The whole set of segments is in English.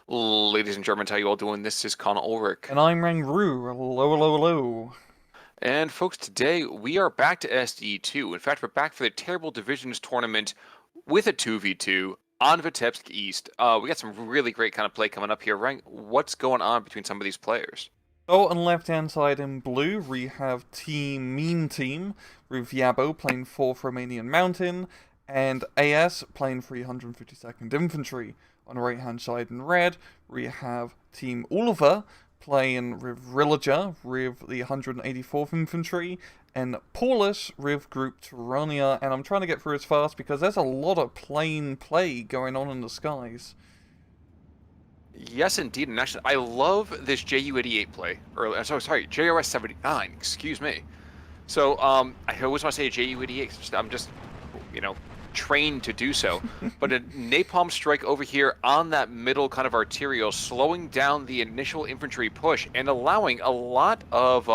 Ladies and gentlemen, how you all doing? This is Connor Ulrich. And I'm Rangru. Hello, hello, hello. And folks, today we are back to SD2. In fact, we're back for the Terrible Divisions tournament with a 2v2 on Vitebsk East. We got some really great kind of play coming up here. Rang, what's going on between some of these players? So on the left-hand side in blue, we have Team Mean Team, with Yabo playing 4th Romanian Mountain, and AS playing 352nd Infantry. On the right-hand side in red, we have Team Ulver playing with Villager with the 184th Infantry, and Paulus with Group Tyrannia, and I'm trying to get through as fast because there's a lot of plane play going on in the skies. Yes, indeed. And actually, I love this JU-88 play. Or, sorry, JRS-79. Excuse me. So, I always want to say JU-88. I'm just, you know, trained to do so. But a napalm strike over here on that middle kind of arterial, slowing down the initial infantry push and allowing a lot of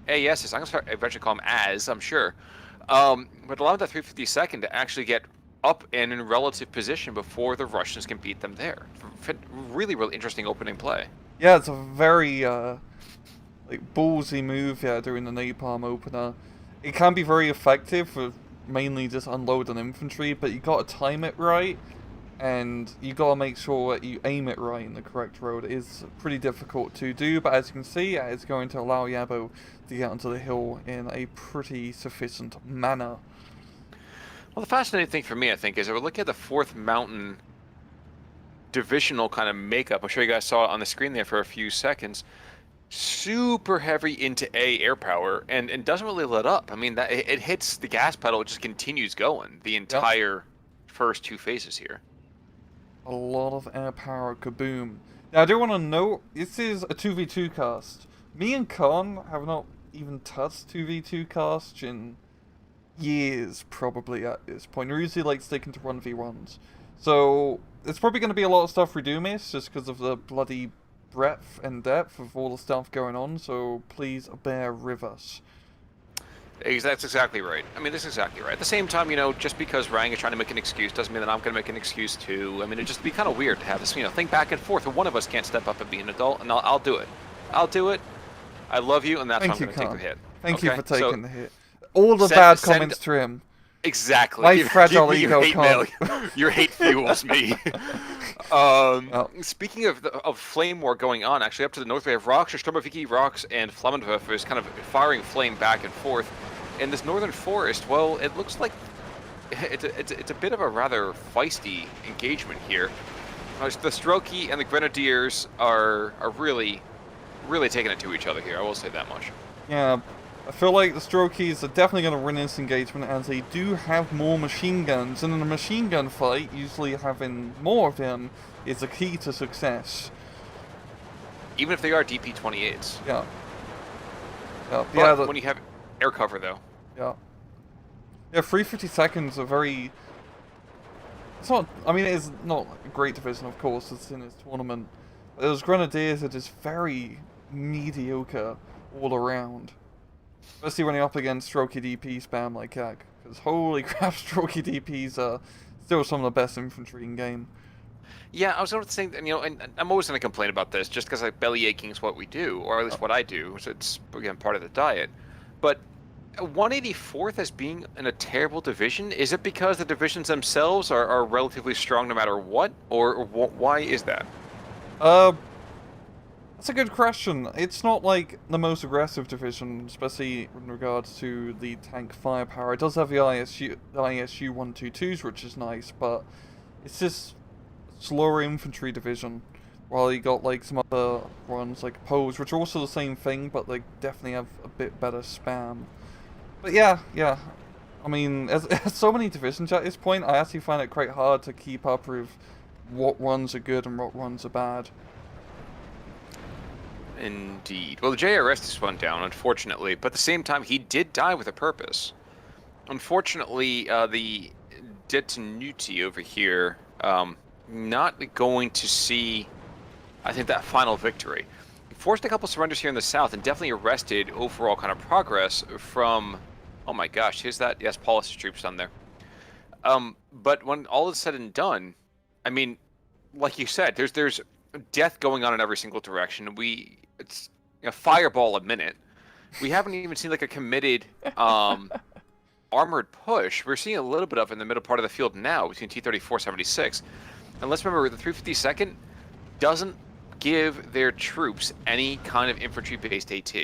ASs. I'm going to start eventually call them as, I'm sure. But allowing that 352nd to actually get up and in relative position before the Russians can beat them there. Really, really interesting opening play. Yeah, it's a very like ballsy move, yeah, doing the napalm opener. It can be very effective for mainly just unloading infantry, but you gotta time it right, and you gotta make sure that you aim it right in the correct road. It is pretty difficult to do, but as you can see, it's going to allow Yabo to get onto the hill in a pretty sufficient manner. Well, the fascinating thing for me, I think, is that we're looking at the 4th Mountain divisional kind of makeup. I'm sure you guys saw it on the screen there for a few seconds. Super heavy into air power and doesn't really let up. I mean, that it hits the gas pedal, it just continues going the Yep. entire first two phases here. A lot of air power, kaboom. Now, I do want to note, this is a 2v2 cast. Me and Khan have not even touched 2v2 cast in years, probably, at this point. We're usually, like, sticking to 1v1s. So, it's probably going to be a lot of stuff we do miss, just because of the bloody breadth and depth of all the stuff going on, so please bear with us. That's exactly right. I mean, that's exactly right. At the same time, you know, just because Rang is trying to make an excuse doesn't mean that I'm going to make an excuse too. I mean, it'd just be kind of weird to have this, you know, think back and forth, and one of us can't step up and be an adult, and I'll do it. I'll do it. I love you, and that's why Thank I'm you, going to take Khan. the hit. Thank you Okay? for So, taking the hit. All the bad comments to him. exactly. My Give fragile me your ego, hate Khan. mail. Your hate fuels me. Well, Speaking of flame war going on, actually up to the north we have Rocks, Sturmoviki, Rocks, and Flammenwerfer is kind of firing flame back and forth. In this northern forest, well, it looks like it's a bit of a rather feisty engagement here. The Strelki and the Grenadiers are really taking it to each other here. I will say that much. yeah, I feel like the Strokies are definitely going to win this engagement as they do have more machine guns, and in a machine gun fight, usually having more of them is a key to success. Even if they are DP-28s. Yeah. Yeah, But when you have air cover, though. yeah. Yeah, 350 seconds are very... It's not... I mean, it is not a great division, of course, it's in its tournament. But those Grenadiers are just very mediocre all around. Especially when you're up against Strokey DP spam like that. Because holy crap, Strokey DPs are still some of the best infantry in game. Yeah, I was going to say, you know, and I'm always going to complain about this just because like belly aching is what we do, or at least what I do. So it's again part of the diet. But 184th as being in a terrible division, is it because the divisions themselves are relatively strong no matter what, or why is that? Uh, that's a good question. It's not like the most aggressive division, especially in regards to the tank firepower. It does have the ISU 122s, which is nice, but it's just slower infantry division. While you got like some other ones like Poes, which are also the same thing, but they definitely have a bit better spam. But yeah. I mean, there's so many divisions at this point, I actually find it quite hard to keep up with what ones are good and what ones are bad. Indeed. Well, the JRS just went down, unfortunately, but at the same time, he did die with a purpose. Unfortunately, the Detonuti over here, not going to see, I think, that final victory. He forced a couple surrenders here in the south and definitely arrested overall kind of progress from, oh my gosh, here's that, yes, policy troops down there. But when all is said and done, I mean, like you said, there's death going on in every single direction. It's a fireball a minute. We haven't even seen like a committed armored push. We're seeing a little bit of it in the middle part of the field now between T-34-76. And let's remember, the 352nd doesn't give their troops any kind of infantry-based AT.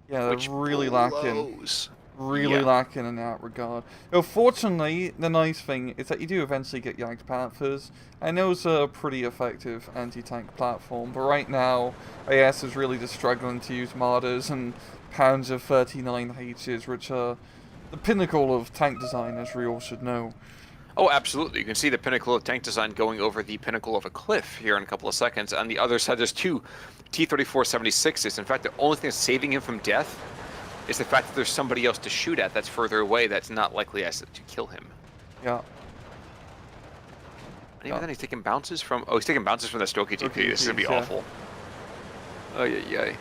Yeah, which they're really lacking. blows. Really Yeah. lacking in that regard. Fortunately, the nice thing is that you do eventually get Jagd Panthers, and those are a pretty effective anti-tank platform, but right now, AS is really just struggling to use Martyrs and Panzer 39Hs, which are the pinnacle of tank design, as we all should know. Oh, absolutely. You can see the pinnacle of tank design going over the pinnacle of a cliff here in a couple of seconds. On the other side, there's two T-34-76s. In fact, the only thing that's saving him from death is the fact that there's somebody else to shoot at that's further away that's not likely to kill him. Yeah. And even then, he's taking bounces from... Oh, he's taking bounces from the Stokey TP. This is going to be awful. Oh, yeah.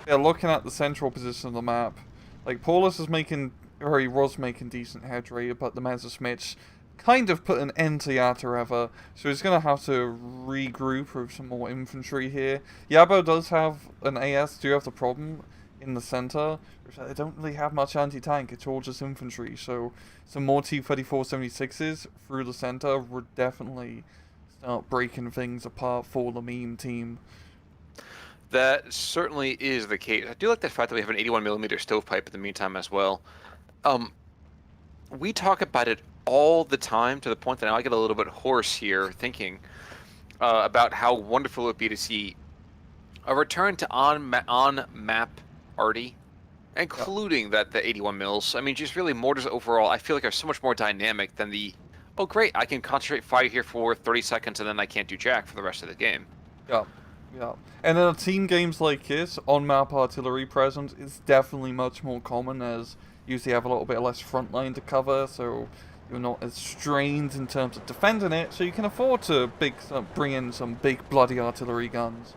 Yeah, looking at the central position of the map, like, Paulus is making... Or he was making decent headway, but the Messerschmitts kind of put an end to Yatareva, so he's going to have to regroup with some more infantry here. Yabo does have an AS, do have the problem in the center, which they don't really have much anti-tank, it's all just infantry, so some more T-34-76s through the center would definitely start breaking things apart for the meme team. That certainly is the case. I do like the fact that we have an 81mm stovepipe in the meantime as well. We talk about it all the time to the point that now I get a little bit hoarse here thinking about how wonderful it would be to see a return to on-map arty, including that the 81 mils. I mean, just really mortars overall, I feel like are so much more dynamic than the, oh great, I can concentrate fire here for 30 seconds and then I can't do jack for the rest of the game. Yeah. And in team games like this, on-map artillery presence is definitely much more common, as you usually have a little bit less front line to cover, so you're not as strained in terms of defending it, so you can afford to bring in some big bloody artillery guns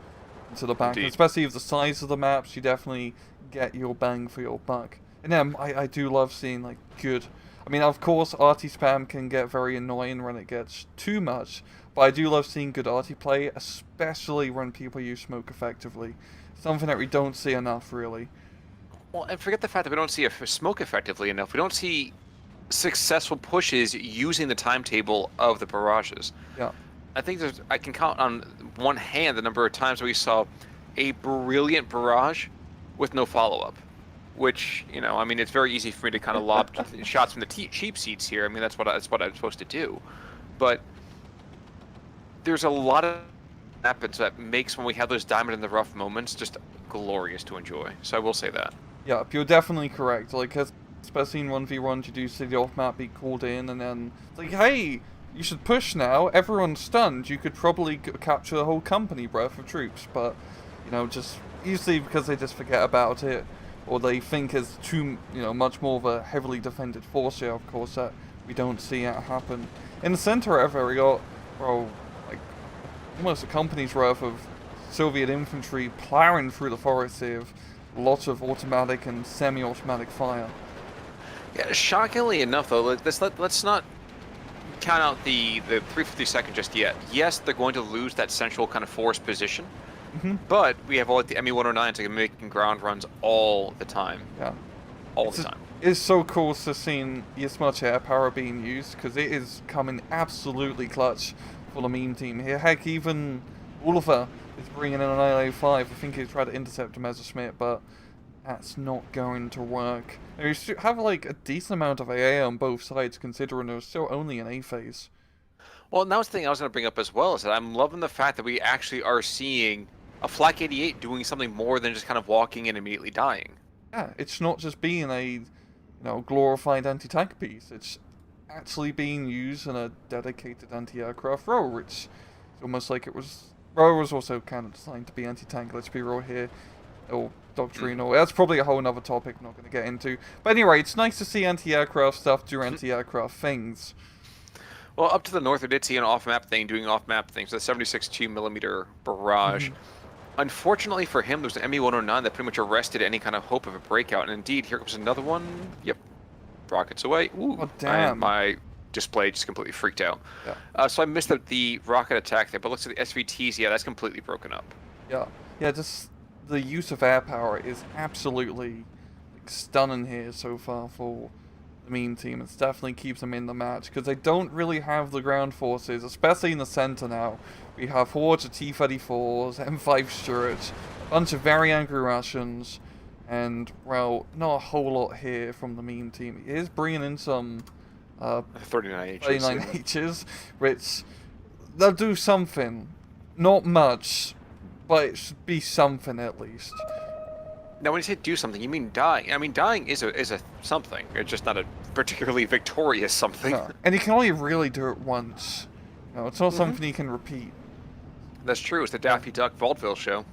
into the back. Especially with the size of the maps, you definitely get your bang for your buck. And then I do love seeing like good... I mean, of course, arty spam can get very annoying when it gets too much, but I do love seeing good arty play, especially when people use smoke effectively. Something that we don't see enough, really. Well, and forget the fact that we don't see a smoke effectively enough. We don't see successful pushes using the timetable of the barrages. Yeah. I think I can count on one hand the number of times we saw a brilliant barrage with no follow-up. Which, you know, I mean, it's very easy for me to kind of lob shots from the cheap seats here. I mean, that's what I'm supposed to do. But there's a lot of happens that makes when we have those diamond in the rough moments just glorious to enjoy. So I will say that. Yeah, you're definitely correct. Like, especially in 1v1, you do see the off-map be called in, and then it's like, hey, you should push now. Everyone's stunned. You could probably capture the whole company breath of troops, but you know, just usually because they just forget about it, or they think it's too, you know, much more of a heavily defended force here. Of course, that we don't see it happen. In the center of it, we got, well, like almost a company's worth of Soviet infantry plowing through the forest here. Lots of automatic and semi-automatic fire. Yeah, shockingly enough, though, let's not count out the 352nd just yet. Yes, they're going to lose that central kind of forest position, but we have all like the ME-109s that are making ground runs all the time. Yeah, all the time. It's so cool to see this much air power being used, because it is coming absolutely clutch for the meme team here. Heck, even Ulver is bringing in an IL-5. I think he tried to intercept a Messerschmitt, but that's not going to work. And you still have like a decent amount of AA on both sides, considering there's still only an A phase. Well, and that was the thing I was going to bring up as well, is that I'm loving the fact that we actually are seeing a Flak 88 doing something more than just kind of walking and immediately dying. Yeah, it's not just being a, you know, glorified anti-tank piece. It's actually being used in a dedicated anti-aircraft role, which is almost like it was... Well, it was also kind of designed to be anti-tank, let's be real here. Or doctrinal. That's probably a whole other topic I'm not going to get into. But anyway, it's nice to see anti-aircraft stuff do anti-aircraft things. Well, up to the north, we did see an off-map thing doing off-map things. The 76 2mm barrage. Unfortunately for him, there was an ME-109 that pretty much arrested any kind of hope of a breakout. And indeed, here comes another one. Yep. Rockets away. Ooh, oh, damn. My display just completely freaked out. Yeah. So I missed the rocket attack there, but looks like the SVTs, yeah, that's completely broken up. Yeah. Yeah, just the use of air power is absolutely like, stunning here so far for the meme team. It definitely keeps them in the match because they don't really have the ground forces, especially in the center now. We have hordes of T-34s, M5 Stuarts, a bunch of very angry Russians, and, well, not a whole lot here from the meme team. He is bringing in some 39 Hs. 39Hs, which they'll do something. Not much, but it should be something at least. Now, when you say do something, you mean dying. I mean, dying is a something. It's just not a particularly victorious something. No. And you can only really do it once. No, it's not something you can repeat. That's true. It's the Daffy Duck Vaudeville show.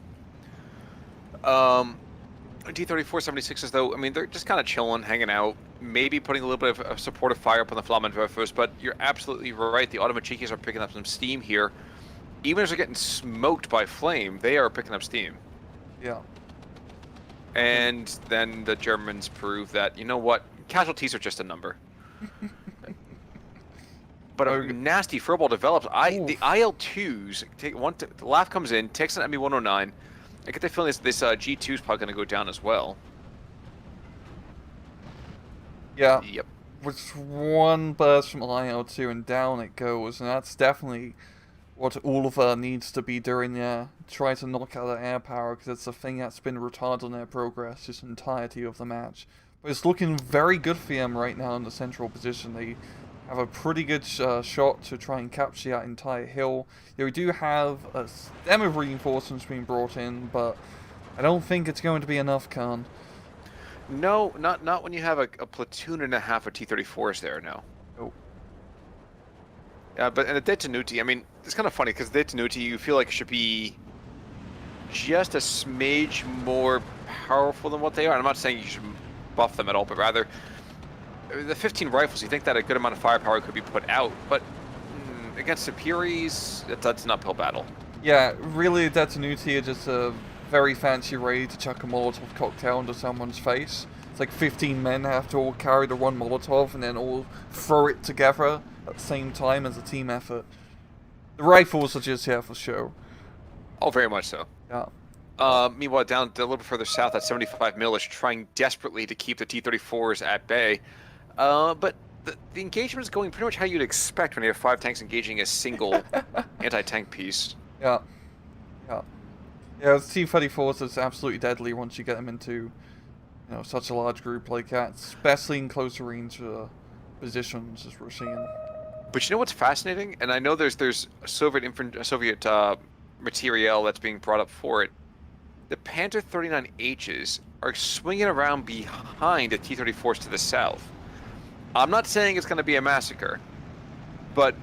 T-34-76s, though, I mean, they're just kind of chilling, hanging out, maybe putting a little bit of supportive fire up on the Flammenwerfers, but you're absolutely right. The Automachikis are picking up some steam here. Even as they're getting smoked by flame, they are picking up steam. Yeah. And then the Germans prove that, you know what, casualties are just a number. But a nasty furball develops. The IL-2s, the LAF comes in, takes an ME-109. I get the feeling this G2 is probably going to go down as well. Yeah. Yep. With one burst from IL-2 and down it goes, and that's definitely what Ulver needs to be doing there. Try to knock out the air power, because it's the thing that's been retarding their progress this entirety of the match. But it's looking very good for them right now in the central position. They have a pretty good shot to try and capture that entire hill. Yeah, we do have a stem of reinforcements being brought in, but I don't think it's going to be enough, Khan. No, not when you have a platoon and a half of T-34s there, no. Oh. But in the Detonuti, I mean, it's kind of funny, because Detonuti, you feel like it should be just a smidge more powerful than what they are. And I'm not saying you should buff them at all, but rather, the 15 rifles, you think that a good amount of firepower could be put out, but against Superiors, that's an uphill battle. Yeah, really, Detonuti are just a very fancy way to chuck a Molotov cocktail into someone's face. It's like 15 men have to all carry the one Molotov and then all throw it together at the same time as a team effort. The rifles are just here for show. Oh, very much so. Yeah. Meanwhile, down a little bit further south at 75 mil is trying desperately to keep the T-34s at bay. But the engagement is going pretty much how you'd expect when you have 5 tanks engaging a single anti-tank piece. Yeah. Yeah. Yeah, the T-34s is absolutely deadly once you get them into, such a large group like that, especially in closer range positions, as we're seeing. But you know what's fascinating? And I know there's Soviet materiel that's being brought up for it. The Panther 39Hs are swinging around behind the T-34s to the south. I'm not saying it's going to be a massacre, but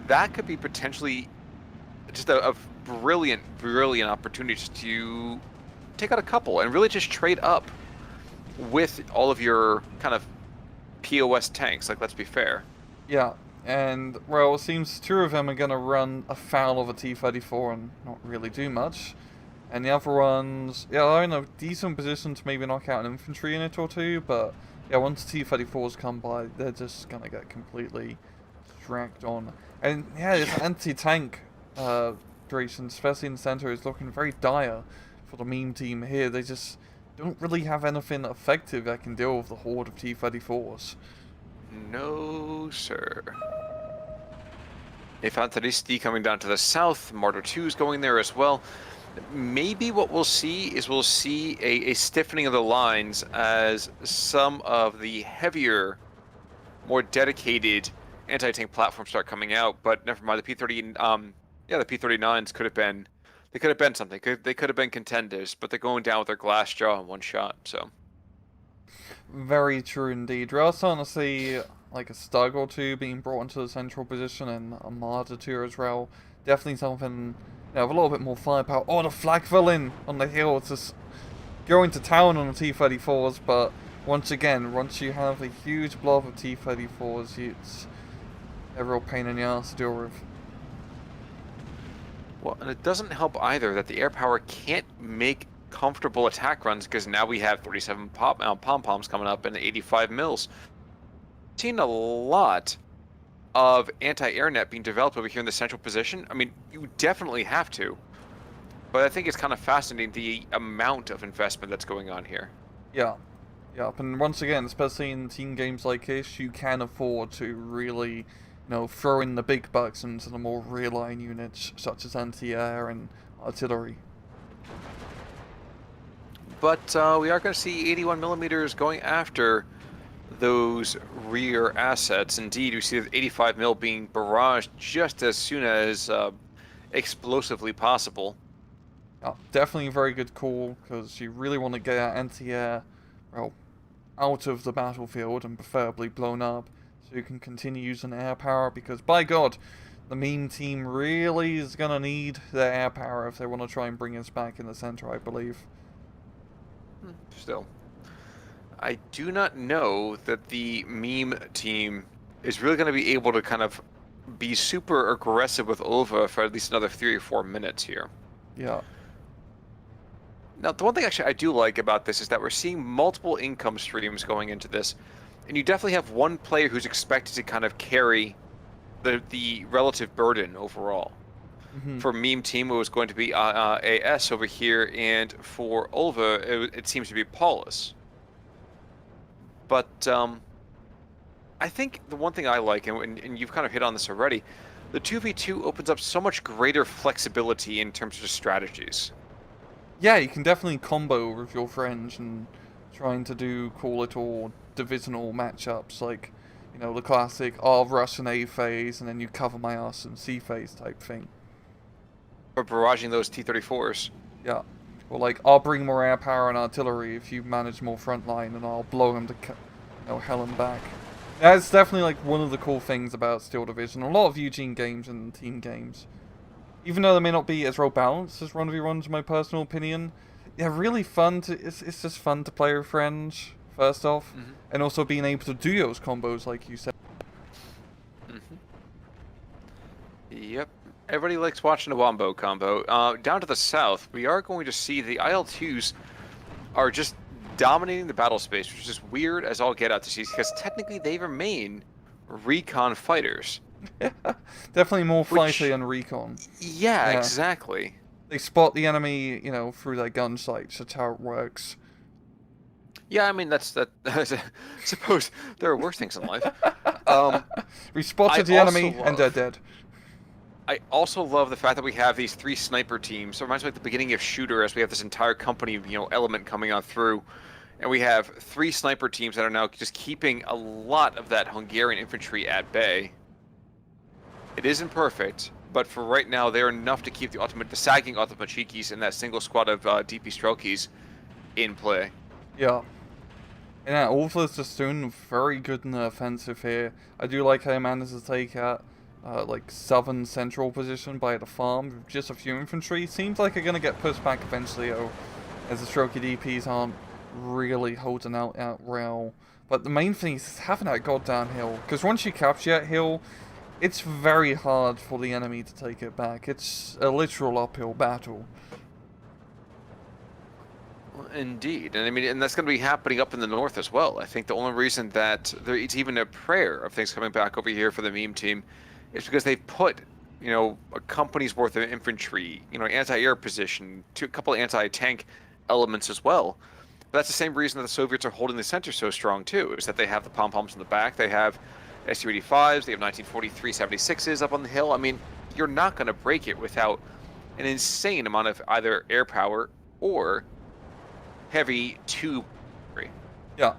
that could be potentially just a brilliant opportunity to take out a couple and really just trade up with all of your kind of POS tanks. Like, let's be fair. Yeah. And, well, it seems 2 of them are going to run afoul of a T-34 and not really do much. And the other ones, yeah, they're in a decent position to maybe knock out an infantry unit or 2, but, yeah, once T-34s come by, they're just going to get completely dragged on. And, yeah, this anti-tank situation, especially in the center, is looking very dire for the meme team here. They just don't really have anything effective that can deal with the horde of T-34s. No, sir. Infanteristi coming down to the south. Martyr 2 is going there as well. Maybe what we'll see is a stiffening of the lines as some of the heavier, more dedicated anti-tank platforms start coming out. But never mind, the P-30, the P-39s could have been, they could have been something. They could have been contenders, but they're going down with their glass jaw in one shot. So. Very true indeed. We're also starting to see like a Stug or 2 being brought into the central position and a Martyr 2 as well. Definitely something, with a little bit more firepower. Oh, the flag villain on the hill. It's just going to town on the T-34s, but once again, once you have a huge blob of T-34s, it's a real pain in the ass to deal with. Well, and it doesn't help either that the air power can't make comfortable attack runs because now we have 37 pom-poms coming up and 85 mils. Seen a lot of anti-air net being developed over here in the central position. I mean, you definitely have to. But I think it's kind of fascinating the amount of investment that's going on here. Yeah. Yeah, and once again, especially in team games like this, you can afford to really, throw in the big bucks into the more rear-line units, such as anti-air and artillery. But we are going to see 81 millimeters going after those rear assets. Indeed, we see the 85 mil being barraged just as soon as explosively possible. Yeah, definitely a very good call, because you really want to get our anti-air, well, out of the battlefield and preferably blown up, so you can continue using air power, because by God, the meme team really is going to need their air power if they want to try and bring us back in the center, I believe. Still, I do not know that the meme team is really going to be able to kind of be super aggressive with Ulver for at least another 3 or 4 minutes here. Yeah. Now, the one thing actually I do like about this is that we're seeing multiple income streams going into this, and you definitely have one player who's expected to kind of carry the relative burden overall. Mm-hmm. For meme team, it was going to be AS over here, and for Ulver, it seems to be Paulus. But I think the one thing I like, and you've kind of hit on this already, the 2v2 opens up so much greater flexibility in terms of strategies. Yeah, you can definitely combo with your friends and trying to do cool little divisional matchups, like, the classic, I'll rush an A phase and then you cover my ass in C phase type thing. Or barraging those T-34s. Yeah. Or like, I'll bring more air power and artillery if you manage more front line, and I'll blow them to hell and back. That's definitely like one of the cool things about Steel Division. A lot of Eugene games and team games, even though they may not be as well balanced as 1v1s, in my personal opinion, they're really fun to. It's just fun to play with friends. First off, and also being able to do those combos, like you said. Yep. Everybody likes watching a wombo combo. Down to the south, we are going to see the IL-2s are just dominating the battle space, which is just weird as all get out to see, because technically they remain recon fighters. Definitely more fighty than recon. Yeah, exactly. They spot the enemy, through their gun sights. That's how it works. Yeah, I mean, that's I suppose there are worse things in life. We spotted the enemy, and they're dead. I also love the fact that we have these 3 sniper teams. It reminds me of the beginning of Shooter, as we have this entire company, element coming on through. And we have 3 sniper teams that are now just keeping a lot of that Hungarian infantry at bay. It isn't perfect, but for right now, they're enough to keep the sagging Automachikis and that single squad of DP Strelkis in play. Yeah. And yeah, Ulver's just doing very good in the offensive here. I do like how he managed to take out like southern central position by the farm with just a few infantry. Seems like they're going to get pushed back eventually, though, as the Strelky DPs aren't really holding out rail. But the main thing is having that goddamn hill, because once you capture that hill, it's very hard for the enemy to take it back. It's a literal uphill battle. Indeed, and I mean, and that's going to be happening up in the north as well. I think the only reason that it's even a prayer of things coming back over here for the meme team is because they've put, a company's worth of infantry, anti-air position, a couple of anti-tank elements as well. But that's the same reason that the Soviets are holding the center so strong too, is that they have the pom-poms in the back, they have Su-85s, they have 1943 76s up on the hill. I mean, you're not going to break it without an insane amount of either air power or heavy tube. Yeah.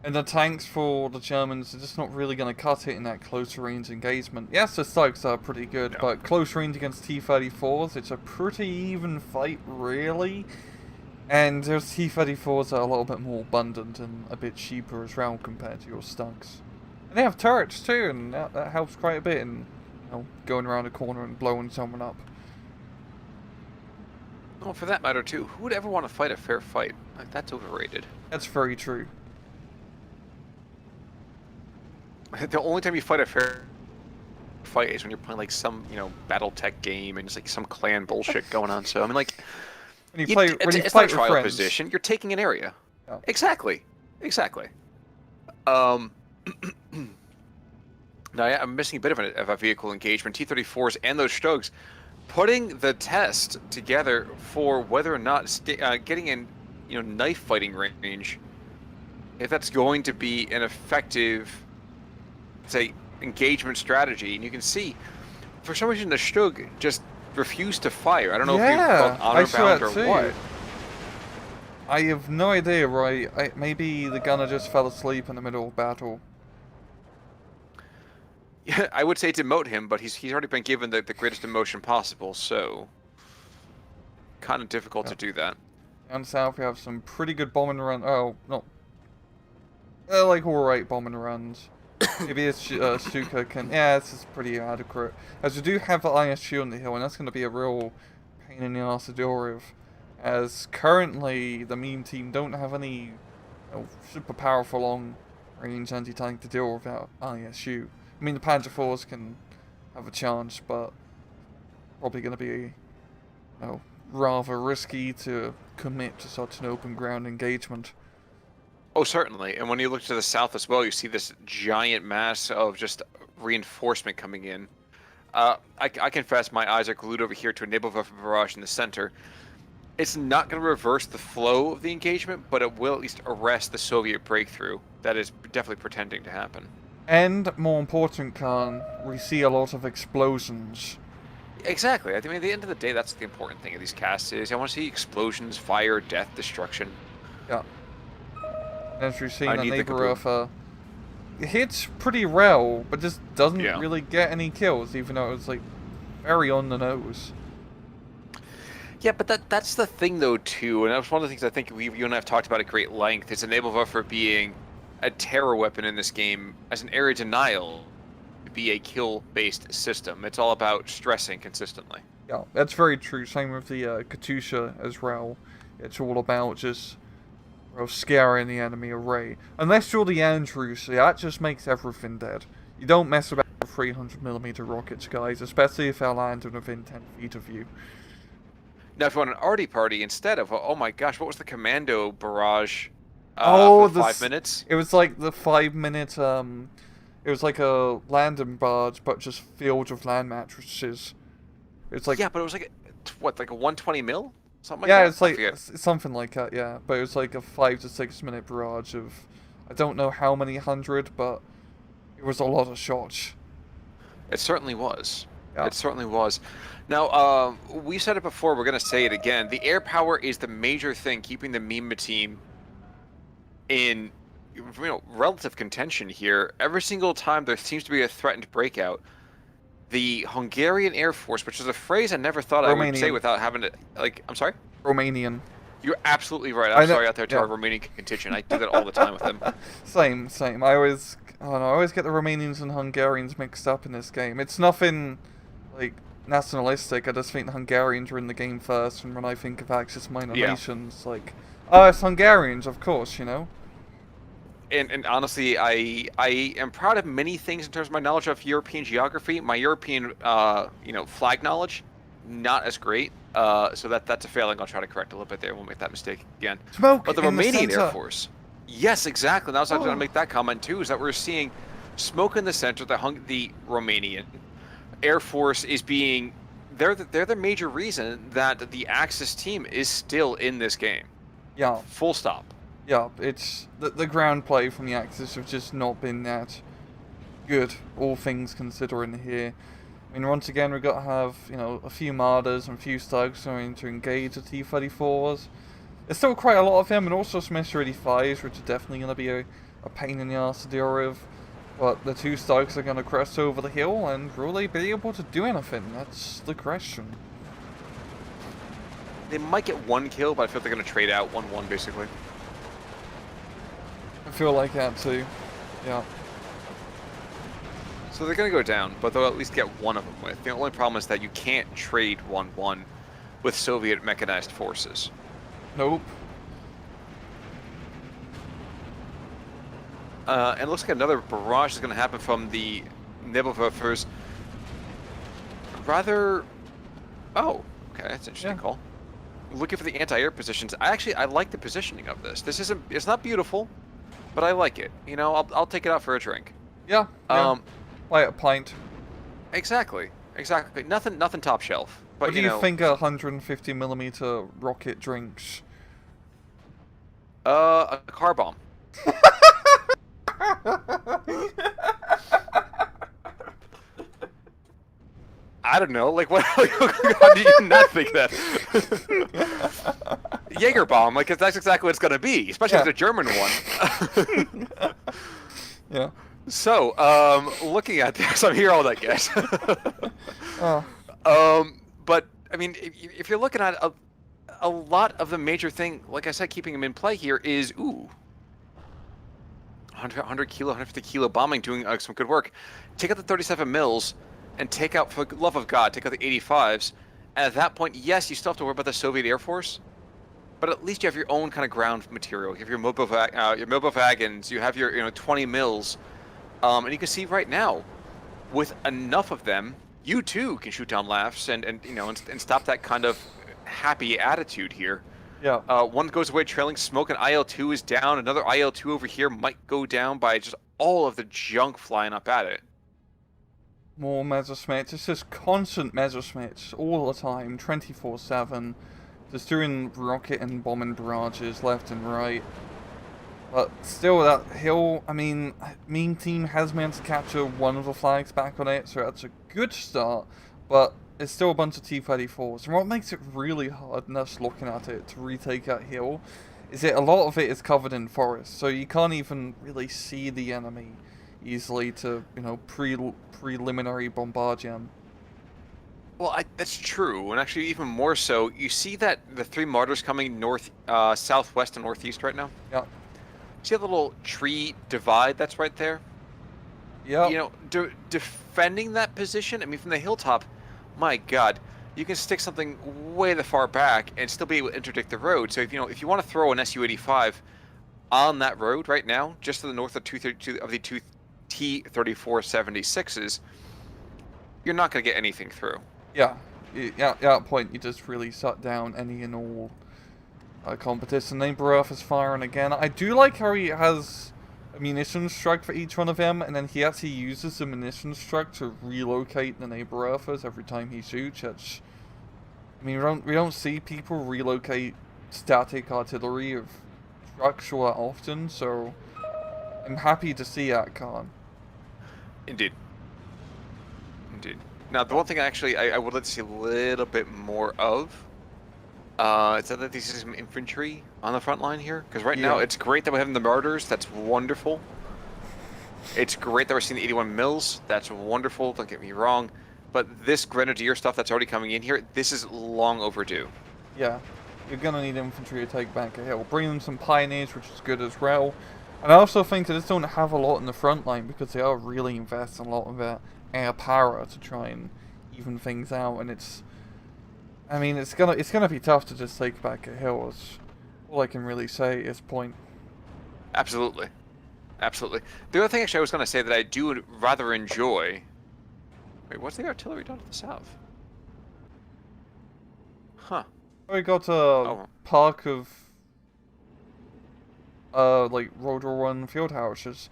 And the tanks for the Germans are just not really going to cut it in that close range engagement. Yes, the Stokes are pretty good, but close range against T-34s, it's a pretty even fight, really. And those T-34s are a little bit more abundant and a bit cheaper as well compared to your Stugs. And they have turrets too, and that helps quite a bit in going around a corner and blowing someone up. Well, for that matter too, who would ever want to fight a fair fight? Like, that's overrated. That's very true. The only time you fight a fair fight is when you're playing like some, BattleTech game and it's like some clan bullshit going on. So I mean, like, when you play it's play not a trial friends. position. You're taking an area. Yeah. Exactly. Now, yeah, I'm missing a bit of a vehicle engagement. T-34s and those Stugs putting the test together for whether or not getting in, knife fighting range, if that's going to be an effective, say, engagement strategy. And you can see, for some reason, the Stug just refused to fire. I don't know if he felt Yeah, I honor saw bound that or too. what. I have no idea, right? Maybe the gunner just fell asleep in the middle of battle. Yeah, I would say demote him, but he's already been given the greatest emotion possible, so kind of difficult Yeah. to do that. Down south, we have some pretty good bombing runs. Oh, no. They're like alright bombing runs. Maybe Stuka can... Yeah, this is pretty adequate. As we do have the ISU on the hill, and that's going to be a real pain in the ass to deal with. As currently, the meme team don't have any super powerful long-range anti-tank to deal with without ISU. I mean, the Panzer IVs can have a chance, but probably going to be rather risky to commit to such an open ground engagement. Oh, certainly. And when you look to the south as well, you see this giant mass of just reinforcement coming in. I confess my eyes are glued over here to a Nebelwerfer barrage in the center. It's not going to reverse the flow of the engagement, but it will at least arrest the Soviet breakthrough that is definitely pretending to happen. And, more important, Khan, we see a lot of explosions. Exactly. I mean, at the end of the day, that's the important thing of these casts is I want to see explosions, fire, death, destruction. Yeah. As we've seen, I the need the Nebelwerfer hits pretty well, but just doesn't Yeah. really get any kills, even though it was, like, very on the nose. Yeah, but that's the thing, though, too, and that was one of the things I think you and I have talked about at great length, is Nebelwerfer being a terror weapon in this game as an area denial to be a kill-based system. It's all about stressing consistently. Yeah, that's very true. Same with the Katusha as well. It's all about just scaring the enemy away. Unless you're the Andrews, that just makes everything dead. You don't mess about with 300mm rockets, guys, especially if they're landing within 10 feet of you. Now, if you want an arty party instead of, oh my gosh, what was the commando barrage Oh, for the 5 minutes? It was like the 5 minute, it was like a landing barge, but just filled with land mattresses. It's like... Yeah, but it was like, what, like a 120 mil? Something like yeah, that? it's like something like that, yeah. But it was like a 5 to 6 minute barrage of, I don't know how many hundred, but it was a lot of shots. It certainly was. Yeah. It certainly was. Now, we said it before, we're going to say it again. The air power is the major thing keeping the Mima team in relative contention here. Every single time there seems to be a threatened breakout, the Hungarian Air Force, which is a phrase I never thought I would say without having to, like, I'm sorry? Romanian. You're absolutely right. I'm sorry out there to our Romanian contingent. I do that all the time with them. Same. I always get the Romanians and Hungarians mixed up in this game. It's nothing, like, nationalistic. I just think the Hungarians are in the game first, and when I think of Axis minor nations, like, oh, it's Hungarians, of course, And honestly, I am proud of many things in terms of my knowledge of European geography. My European, flag knowledge, not as great. So that's a failing. I'll try to correct a little bit there. Won't make that mistake again. Smoke but the in Romanian the Air Force, yes, exactly. And I was going to make that comment too. Is that we're seeing smoke in the center. The Romanian Air Force is being they're the major reason that the Axis team is still in this game. Yeah. Full stop. Yeah, it's the ground play from the Axis have just not been that good, all things considering here. I mean, once again, we've got to have, a few Marders and a few Stugs going to engage the T-34s. There's still quite a lot of them, and also some S-35s, which are definitely going to be a pain in the ass to deal with. But the two Stugs are going to crest over the hill, and really be able to do anything. That's the question. They might get one kill, but I feel they're going to trade out 1-1, basically. I feel like that too. Yeah. So they're going to go down, but they'll at least get one of them with. The only problem is that you can't trade 1-1 with Soviet mechanized forces. Nope. And it looks like another barrage is going to happen from the Nebelwerfers. Rather... Oh, okay, that's an interesting call. Looking for the anti-air positions. I like the positioning of this. It's not beautiful, but I like it. I'll take it out for a drink. Yeah. Buy a pint. Exactly. Exactly. Nothing top shelf. What But do you think a 150mm rocket drinks? a car bomb. I don't know. Like, what? How did you not think that? Jaeger bomb. Like, that's exactly what it's gonna be, especially if it's a German one. Yeah. So, looking at this, I'm here all night, guys. Oh. But I mean, if you're looking at a lot of the major thing, like I said, keeping them in play here is 100 kilo, 150 kilo bombing, doing some good work. Take out the 37 mils, and take out, for the love of God, take out the 85s. And at that point, yes, you still have to worry about the Soviet Air Force, but at least you have your own kind of ground material. You have your mobile wagons, you have your 20 mils. And you can see right now, with enough of them, you too can shoot down laughs and stop that kind of happy attitude here. Yeah. One goes away trailing smoke, and IL-2 is down. Another IL-2 over here might go down by just all of the junk flying up at it. More Messerschmitts. It's just constant Messerschmitts all the time, 24/7. Just doing rocket and bombing barrages left and right. But still, that hill, I mean, Mean Team has managed to capture one of the flags back on it, so that's a good start, but it's still a bunch of T-34s. And what makes it really hard, and us looking at it, to retake that hill, is that a lot of it is covered in forest, so you can't even really see the enemy easily to, preliminary bombard them. Well, that's true, and actually even more so. You see that the three martyrs coming north, southwest, and northeast right now? Yeah. See that little tree divide that's right there? Yeah. Defending that position, I mean, from the hilltop, my God, you can stick something way the far back and still be able to interdict the road. So if you want to throw an Su-85 on that road right now, just to the north of 232 of the two T-34-76s, you're not going to get anything through. Yeah. At that point, you just really shut down any and all competition. Neighbor is firing again. I do like how he has a munitions truck for each one of them, and then he actually uses the munitions truck to relocate the neighbor Earthers every time he shoots. Which, I mean, we don't see people relocate static artillery of trucks all that often, so I'm happy to see that, Khan. Indeed. Now, the one thing I would like to see a little bit more of, is that these are some infantry on the front line here. Because right now, it's great that we're having the martyrs. That's wonderful. It's great that we're seeing the 81 mils. That's wonderful. Don't get me wrong. But this grenadier stuff that's already coming in here, this is long overdue. Yeah. You're going to need infantry to take back a hill. Bring them some pioneers, which is good as well. And I also think they just don't have a lot in the front line because they are really investing a lot of their air power to try and even things out. And it's gonna be tough to just take back a hill. Is all I can really say at this point. Absolutely. The other thing actually I was going to say that I do rather enjoy. Wait, what's the artillery down to the south? Huh. We got a park of like World War I field houses.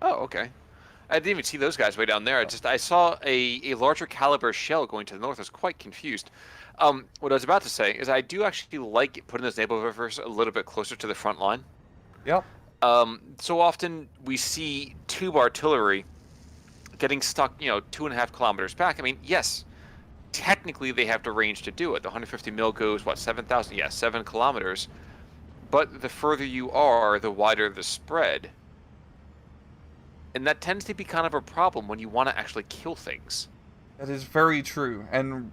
Oh, okay. I didn't even see those guys way down there. I saw a larger caliber shell going to the north. I was quite confused. What I was about to say is I do actually like putting those naval rivers a little bit closer to the front line. Yep. So often we see tube artillery getting stuck, 2.5 kilometers back. I mean, yes, technically they have the range to do it. The 150 mil goes, what, 7,000? Yeah, 7 kilometers. But the further you are, the wider the spread. And that tends to be kind of a problem when you want to actually kill things. That is very true. And,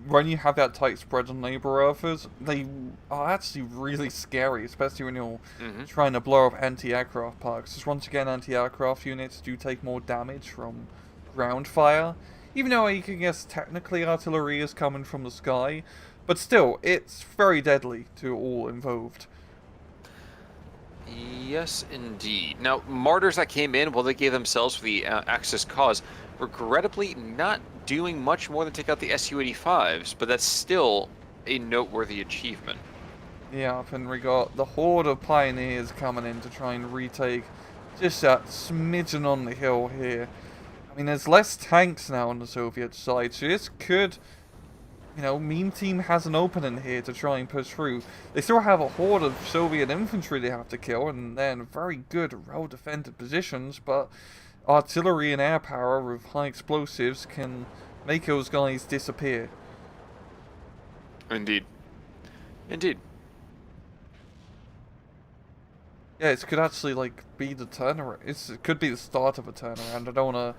when you have that tight spread on neighbor Earthers, they are actually really scary, especially when you're trying to blow up anti-aircraft parks. Because once again, anti-aircraft units do take more damage from ground fire. Even though I can guess technically artillery is coming from the sky. But still, it's very deadly to all involved. Yes, indeed. Now, martyrs that came in, well, they gave themselves for the Axis cause, regrettably not doing much more than take out the Su-85s, but that's still a noteworthy achievement. Yeah, and we got the horde of pioneers coming in to try and retake just that smidgen on the hill here. I mean, there's less tanks now on the Soviet side, so this could, you know, Meme Team has an opening here to try and push through. They still have a horde of Soviet infantry they have to kill, and they're in very good, well-defended positions, but artillery and air power with high explosives can make those guys disappear. Indeed. Indeed. Yeah, it could actually, like, be the turnaround. It could be the start of a turnaround. I don't want to,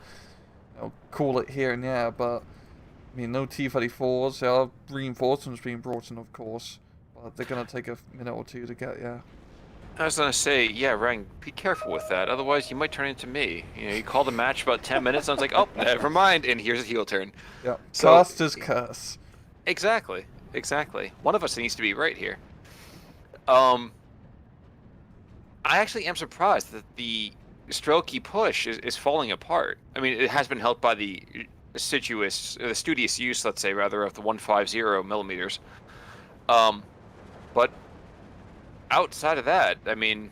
you know, call it here and there, but, I mean, no T-34s. There are reinforcements being brought in, of course, but they're going to take a minute or two to get, yeah. I was gonna say, yeah, Rang, be careful with that. Otherwise, you might turn into me. You know, you call the match about 10 minutes, and I was like, oh, never mind, and here's a heel turn. Yeah, So, Caster's curse. exactly, exactly. One of us needs to be right here. I actually am surprised that the Strelky push is falling apart. I mean, it has been helped by the studious use, let's say, rather, of the 150 millimeters. But outside of that, I mean,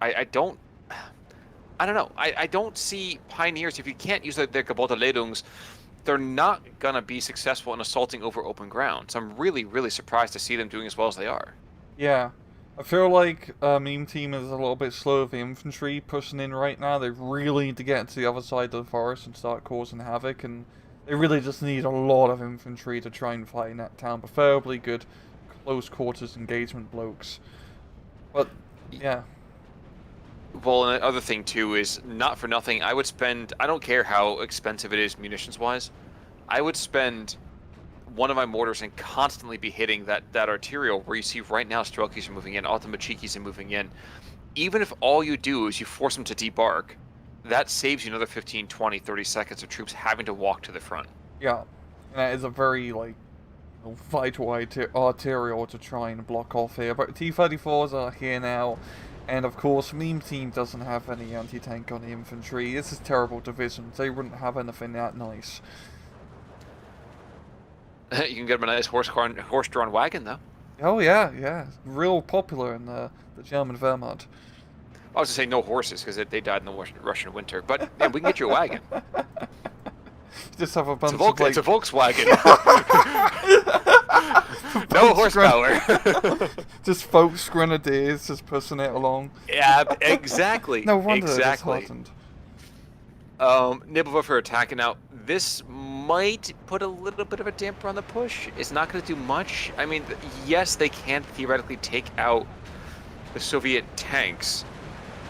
I don't know. I don't see Pioneers, if you can't use their Gebote-Ladungs, they're not gonna be successful in assaulting over open ground. So I'm really, really surprised to see them doing as well as they are. Yeah. I feel like Meme Team is a little bit slow with the infantry pushing in right now. They really need to get to the other side of the forest and start causing havoc, and they really just need a lot of infantry to try and fight in that town. Preferably good close quarters engagement blokes. But, yeah. Well, and the other thing too is, not for nothing, I would spend, I don't care how expensive it is munitions wise, I would spend one of my mortars and constantly be hitting that arterial where you see right now Strelkys are moving in, Automachikis are moving in. Even if all you do is you force them to debark, that saves you another 15, 20, 30 seconds of troops having to walk to the front. Yeah. And that is a very, like, vital arterial to try and block off here. But T-34s are here now. And of course, Meme Team doesn't have any anti-tank on the infantry. This is terrible divisions. They wouldn't have anything that nice. You can get them a nice horse-drawn wagon, though. Oh yeah, yeah. Real popular in the German Wehrmacht. I was to say no horses, because they died in the Russian winter. But yeah, we can get you a wagon. Just have a bunch of, like... It's a Volkswagen. No horsepower. Just folks, grenadiers, just pushing it along. Yeah, exactly. No wonder exactly. it's disheartened. Nibelwurf are attacking now. This might put a little bit of a damper on the push. It's not going to do much. I mean, yes, they can theoretically take out the Soviet tanks.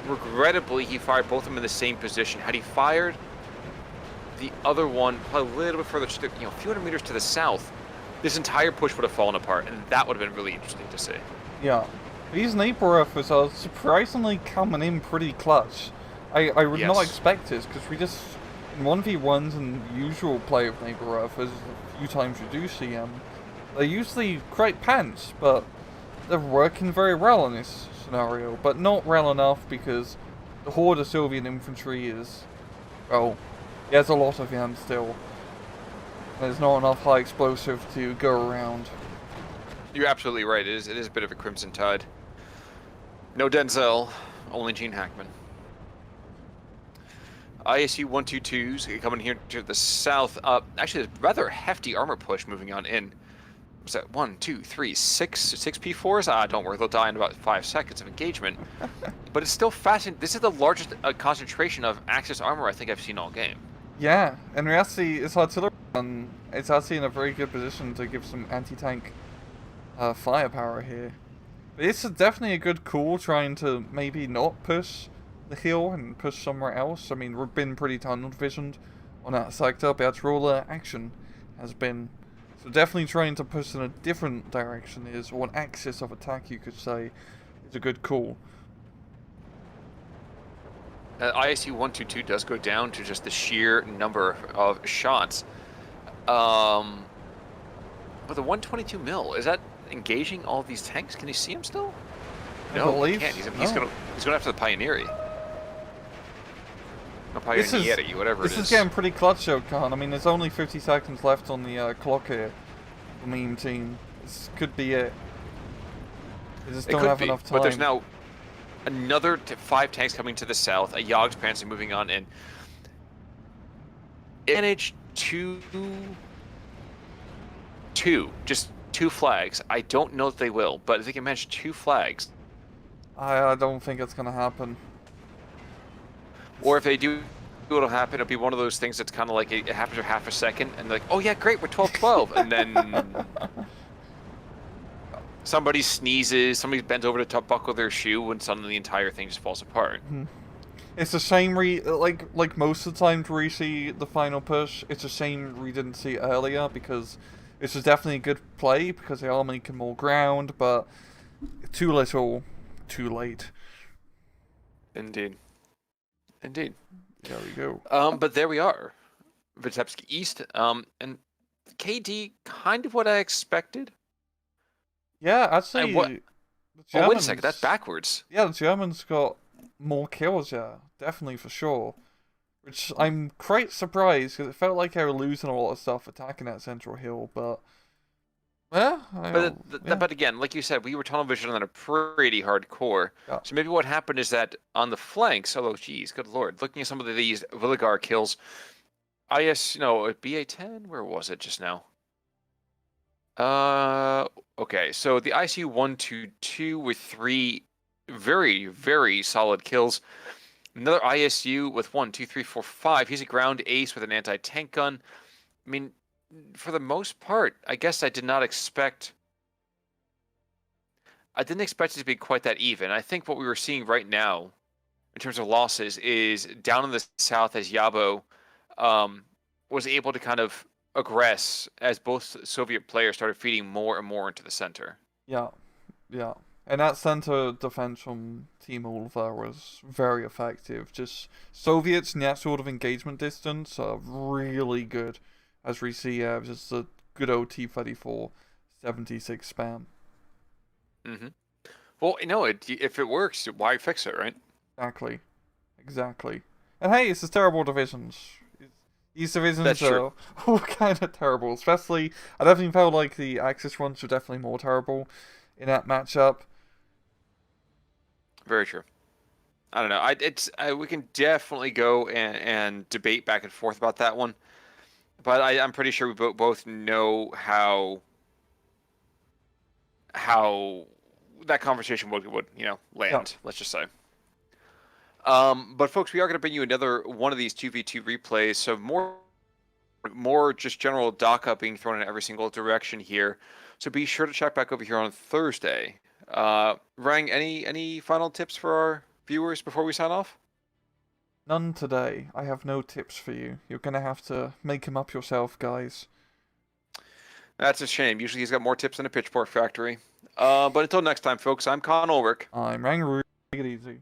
Regrettably, he fired both of them in the same position. Had he fired the other one probably a little bit further, to the, a few hundred meters to the south, this entire push would have fallen apart, and that would have been really interesting to see. Yeah. These Nibelwurfers are surprisingly coming in pretty clutch. I would not expect this, because we just, in 1v1s and usual play of Nibelwurfers, a few times you do see them, they're usually great pants, but they're working very well in this scenario, but not well enough because the horde of Soviet infantry is, well, there's a lot of them still. There's not enough high explosive to go around. You're absolutely right. It is a bit of a crimson tide. No Denzel, only Gene Hackman. ISU 122s coming here to the south. Actually, there's rather hefty armor push moving on in. What's that? 1, 2, 3, 6 P4s? Ah, don't worry, they'll die in about 5 seconds of engagement. But it's still fascinating. This is the largest concentration of Axis armor I think I've seen all game. Yeah, and we actually, it's artillery, and it's actually in a very good position to give some anti-tank firepower here. But it's definitely a good call trying to maybe not push the hill and push somewhere else. I mean, we've been pretty tunnel visioned on that sector, but all action has been. So definitely trying to push in a different direction is, or an axis of attack you could say, is a good call. ISU 122 does go down to just the sheer number of shots. But the 122 mil, is that engaging all of these tanks? Can you see him still? No, he can't. He's going after the Pioneery. No, Pioneery, whatever it is. This is getting pretty clutch out, Khan. I mean, there's only 50 seconds left on the clock here. The Meme Team. This could be it. They just don't have enough time. But there's now another 5 tanks coming to the south, a Yogg's Panzer moving on in. Manage just two flags. I don't know if they will, but if they can manage 2 flags, I don't think it's gonna happen. or if they do, what'll happen? It'll be one of those things that's kind of like it happens for half a second, and they're like, oh yeah, great, we're 12-12, and then somebody sneezes, somebody bends over to buckle their shoe, and suddenly the entire thing just falls apart. It's a shame like most of the times we see the final push, it's a shame we didn't see it earlier, because this was definitely a good play because they are making more ground, but too little, too late. Indeed. Indeed. There we go. But there we are. Vitebsk East. And KD, kind of what I expected. Yeah, actually, And what? the Oh, wait a second. Germans- That's backwards. Yeah, the Germans got more kills, yeah, definitely for sure. Which I'm quite surprised because it felt like they were losing a lot of stuff attacking that central hill, but yeah. But again, like you said, we were tunnel vision on a pretty hardcore. Yeah. So maybe what happened is that on the flanks, although, geez, good lord, looking at some of these Villigar kills, BA-10, where was it just now? Okay, so the ICU 122 with 3 very, very solid kills. Another ISU with 1, 2, 3, 4, 5. He's a ground ace with an anti-tank gun. I mean, for the most part, I guess I didn't expect it to be quite that even. I think what we were seeing right now, in terms of losses, is down in the south as Yabo was able to kind of aggress as both Soviet players started feeding more and more into the center. Yeah, yeah. And that center defense from Team Ulver was very effective. Just Soviets in that sort of engagement distance are really good, as we see just a good old T-34 76 spam. Mm-hmm. Well, if it works, why fix it, right? Exactly. And hey, it's just terrible divisions. These divisions That's are true. all kind of terrible. Especially, I definitely felt like the Axis ones were definitely more terrible in that matchup. Very true. I don't know. We can definitely go and debate back and forth about that one, but I'm pretty sure we both know how that conversation would land. Yeah. Let's just say. But folks, we are going to bring you another one of these 2v2 replays. So more just general DACA being thrown in every single direction here. So be sure to check back over here on Thursday. Rang, any final tips for our viewers before we sign off? None today. I have no tips for you. You're gonna have to make them up yourself, guys. That's a shame. Usually he's got more tips than a pitchfork factory. But until next time, folks, I'm Con Ulrich. I'm Rangaroo. Take it easy.